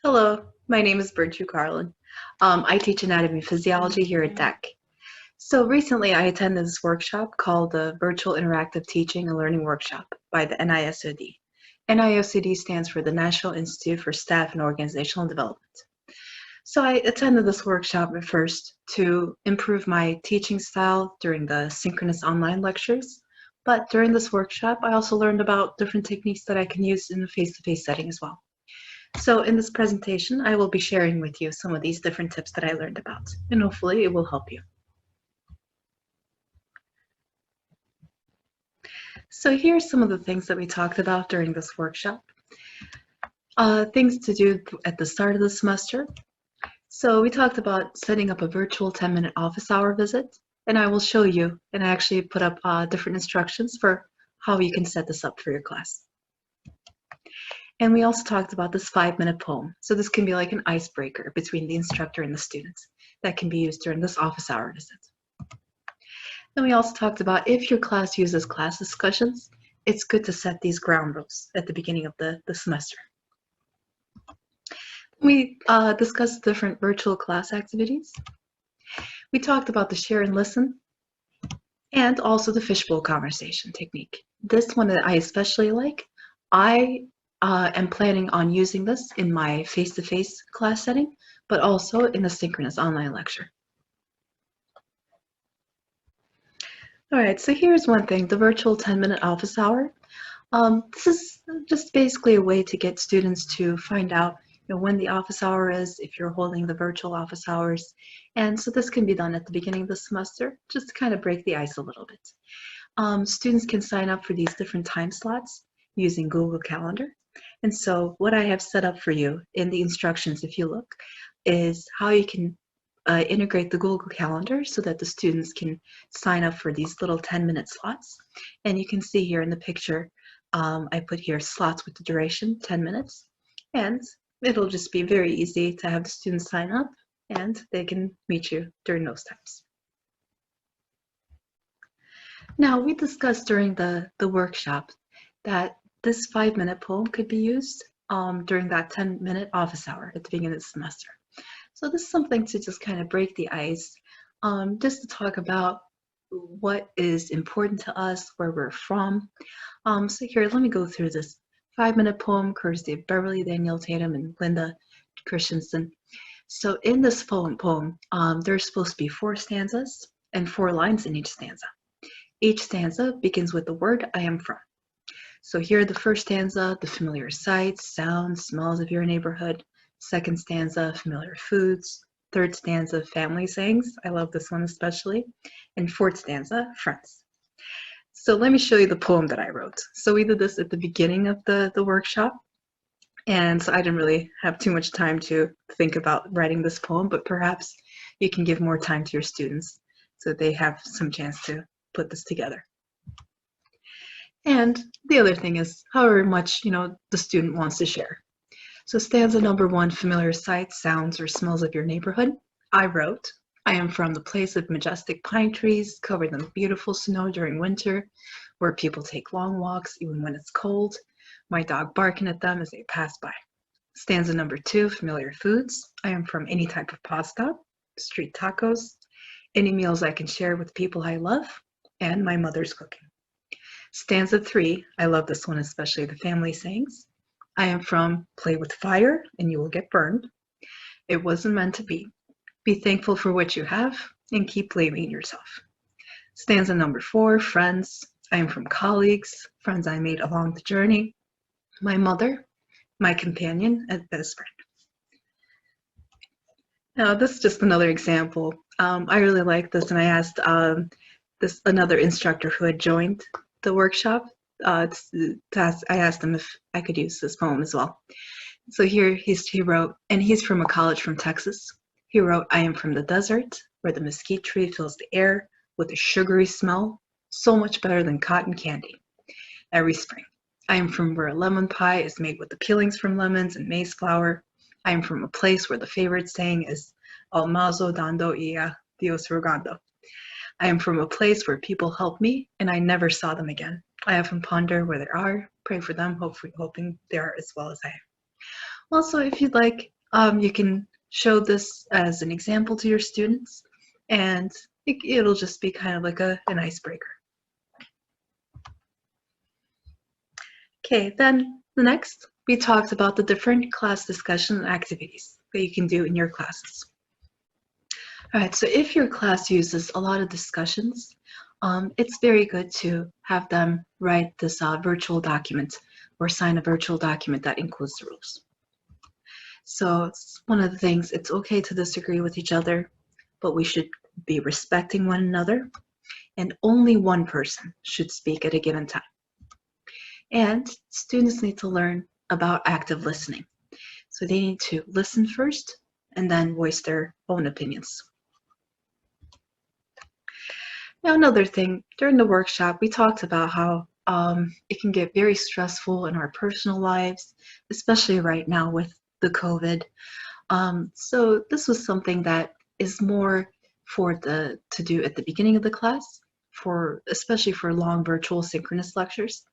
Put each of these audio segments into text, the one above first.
Hello, my name is Bertru Carlin. I teach anatomy and physiology here at DEC. So recently I attended this workshop called the Virtual Interactive Teaching and Learning Workshop by the NISOD. NISOD stands for the National Institute for Staff and Organizational Development. So I attended this workshop at first to improve my teaching style during the synchronous online lectures. But during this workshop, I also learned about different techniques that I can use in a face-to-face setting as well. So in this presentation, I will be sharing with you some of these different tips that I learned about, and hopefully it will help you. So here are some of the things that we talked about during this workshop. Things to do at the start of the semester. So we talked about setting up a virtual 10-minute office hour visit, and I will show you, and I actually put up different instructions for how you can set this up for your class. And we also talked about this 5-minute poem. So this can be like an icebreaker between the instructor and the students that can be used during this office hour visit. Then we also talked about if your class uses class discussions, it's good to set these ground rules at the beginning of the semester. We discussed different virtual class activities. We talked about the share and listen and also the fishbowl conversation technique. This one that I especially like. I am planning on using this in my face-to-face class setting, but also in a synchronous online lecture. All right, so here's one thing, the virtual 10-minute office hour. This is just basically a way to get students to find out when the office hour is, if you're holding the virtual office hours. And so this can be done at the beginning of the semester, just to kind of break the ice a little bit. Students can sign up for these different time slots using Google Calendar. And so what I have set up for you in the instructions, if you look, is how you can integrate the Google Calendar so that the students can sign up for these little 10-minute slots. And you can see here in the picture, I put here slots with the duration, 10 minutes. And it'll just be very easy to have the students sign up and they can meet you during those times. Now, we discussed during the workshop that this 5-minute poem could be used during that 10-minute office hour at the beginning of the semester. So this is something to just kind of break the ice, just to talk about what is important to us, where we're from. So here, let me go through this 5-minute poem, courtesy of Beverly Daniel Tatum and Linda Christensen. So in this poem, there's supposed to be 4 stanzas and 4 lines in each stanza. Each stanza begins with the word I am from. So here, the first stanza, the familiar sights, sounds, smells of your neighborhood. Second stanza, familiar foods. Third stanza, family sayings. I love this one especially. And fourth stanza, friends. So let me show you the poem that I wrote. So we did this at the beginning of the workshop. And so I didn't really have too much time to think about writing this poem, but perhaps you can give more time to your students so they have some chance to put this together. And the other thing is however much, the student wants to share. So stanza number 1, familiar sights, sounds, or smells of your neighborhood. I wrote, I am from the place of majestic pine trees covered in beautiful snow during winter, where people take long walks even when it's cold, my dog barking at them as they pass by. Stanza number 2, familiar foods. I am from any type of pasta, street tacos, any meals I can share with people I love, and my mother's cooking. Stanza 3, I love this one, especially the family sayings. I am from play with fire and you will get burned. It wasn't meant to be. Be thankful for what you have and keep blaming yourself. Stanza number 4, friends. I am from colleagues, friends I made along the journey, my mother, my companion, and best friend. Now, this is just another example. I really like this, and I asked another instructor who had joined the workshop. I asked him if I could use this poem as well. So here he wrote, and he's from a college from Texas. He wrote, I am from the desert where the mesquite tree fills the air with a sugary smell, so much better than cotton candy every spring. I am from where lemon pie is made with the peelings from lemons and maize flour. I am from a place where the favorite saying is Al mazo dando y a Dios rogando. I am from a place where people help me and I never saw them again. I often ponder where they are, pray for them, hoping they are as well as I am. Also, if you'd like, You can show this as an example to your students, and it'll just be kind of like an icebreaker. Okay, then the next, we talked about the different class discussion activities that you can do in your classes. All right, so if your class uses a lot of discussions, it's very good to have them write this virtual document or sign a virtual document that includes the rules. So it's one of the things, it's okay to disagree with each other, but we should be respecting one another, and only one person should speak at a given time. And students need to learn about active listening. So they need to listen first and then voice their own opinions. Now, another thing, during the workshop, we talked about how it can get very stressful in our personal lives, especially right now with the COVID. So this was something that is more to do at the beginning of the class, especially for long virtual synchronous lectures.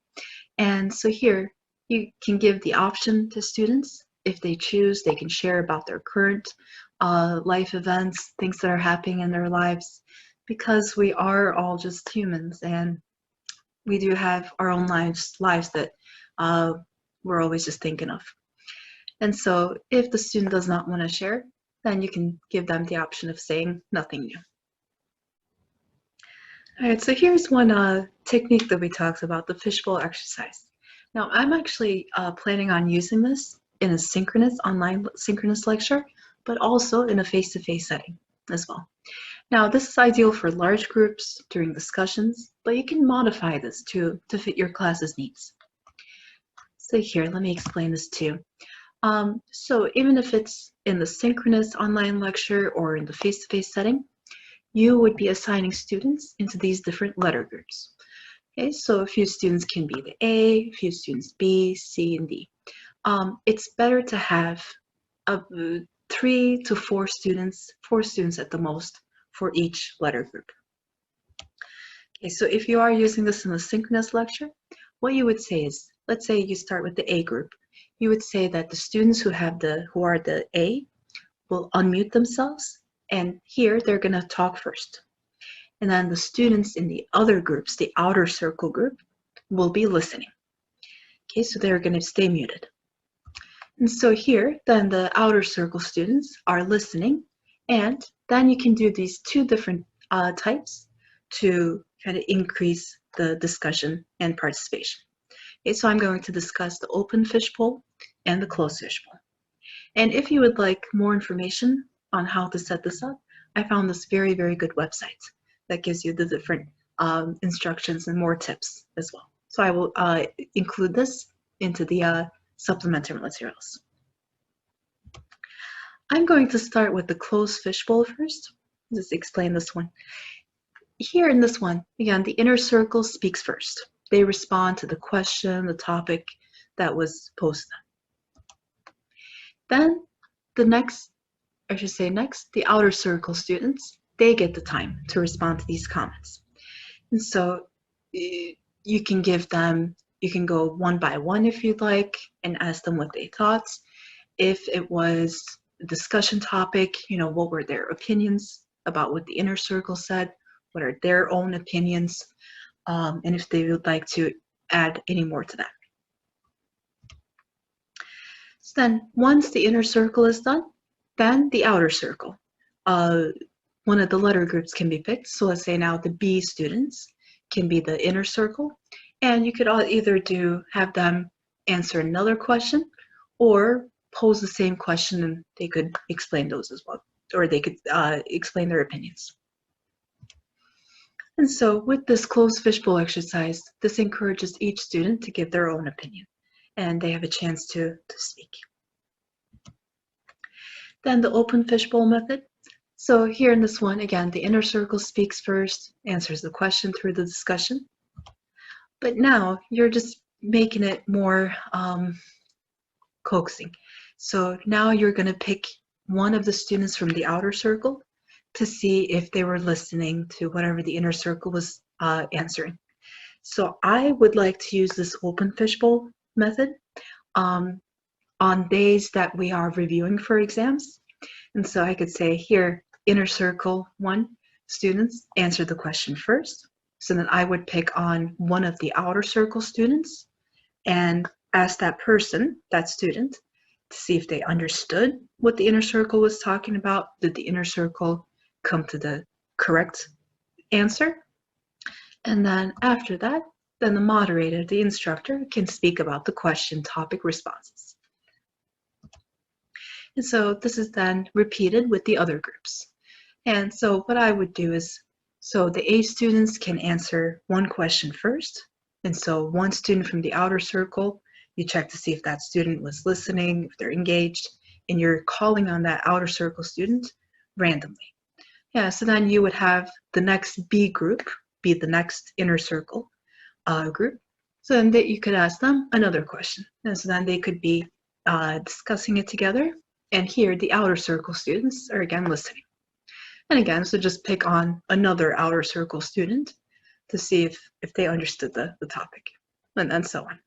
And so here, you can give the option to students. If they choose, they can share about their current life events, things that are happening in their lives, because we are all just humans and we do have our own lives that we're always just thinking of. And so if the student does not want to share, then you can give them the option of saying nothing new. All right, so here's one technique that we talked about, the fishbowl exercise. Now, I'm actually planning on using this in a online synchronous lecture, but also in a face-to-face setting as well. Now, this is ideal for large groups during discussions, but you can modify this to fit your class's needs. So here, let me explain this too. So even if it's in the synchronous online lecture or in the face-to-face setting, you would be assigning students into these different letter groups. Okay, so a few students can be the A, a few students B, C, and D. It's better to have 3 to 4 students at the most for each letter group. Okay, so if you are using this in a synchronous lecture, what you would say is, let's say you start with the A group. You would say that the students who are the A will unmute themselves, and here they're going to talk first. And then the students in the other groups, the outer circle group, will be listening. Okay, so they're going to stay muted. And so here, then the outer circle students are listening, and then you can do these 2 different types to kind of increase the discussion and participation. Okay, so I'm going to discuss the open fishbowl and the closed fishbowl. And if you would like more information on how to set this up, I found this very, very good website that gives you the different instructions and more tips as well. So I will include this into the supplementary materials. I'm going to start with the closed fishbowl first. Just explain this one. Here in this one, again, the inner circle speaks first. They respond to the question, the topic that was posed. Then the outer circle students, they get the time to respond to these comments. And so you can go one by one if you'd like and ask them what they thought. If it was a discussion topic, what were their opinions about what the inner circle said? What are their own opinions? And if they would like to add any more to that. So then once the inner circle is done, then the outer circle. One of the letter groups can be picked. So let's say now the B students can be the inner circle. And you could either have them answer another question or pose the same question and they could explain those as well. Or they could explain their opinions. And so with this closed fishbowl exercise, this encourages each student to give their own opinion and they have a chance to speak. Then the open fishbowl method. So here in this one, again, the inner circle speaks first, answers the question through the discussion. But now you're just making it more coaxing. So now you're going to pick one of the students from the outer circle to see if they were listening to whatever the inner circle was answering. So I would like to use this open fishbowl method. on days that we are reviewing for exams. And so I could say here, inner circle 1 students answer the question first. So then I would pick on one of the outer circle students and ask that person, that student, to see if they understood what the inner circle was talking about. Did the inner circle come to the correct answer? And then after that, then the moderator, the instructor, can speak about the question topic responses. And so this is then repeated with the other groups. And so what I would do is, so the A students can answer one question first. And so one student from the outer circle, you check to see if that student was listening, if they're engaged, and you're calling on that outer circle student randomly. Yeah, so then you would have the next B group be the next inner circle group. So then that you could ask them another question. And so then they could be discussing it together. And here the outer circle students are again listening. And again, so just pick on another outer circle student to see if they understood the topic, and then so on.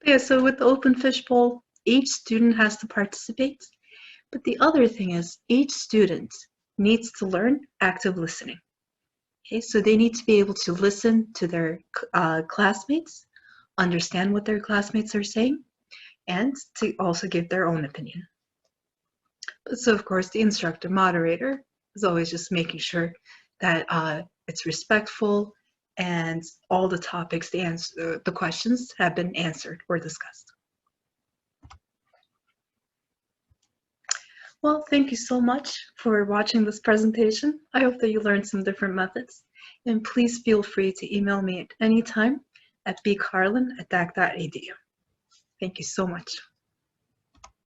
But yeah, so with the open fishbowl, each student has to participate. But the other thing is each student needs to learn active listening. Okay, so they need to be able to listen to their classmates, understand what their classmates are saying, and to also give their own opinion. So of course, the instructor moderator is always just making sure that it's respectful and all the topics, the questions have been answered or discussed. Well, thank you so much for watching this presentation. I hope that you learned some different methods. And please feel free to email me at any time at bcarlin@dac.edu. Thank you so much.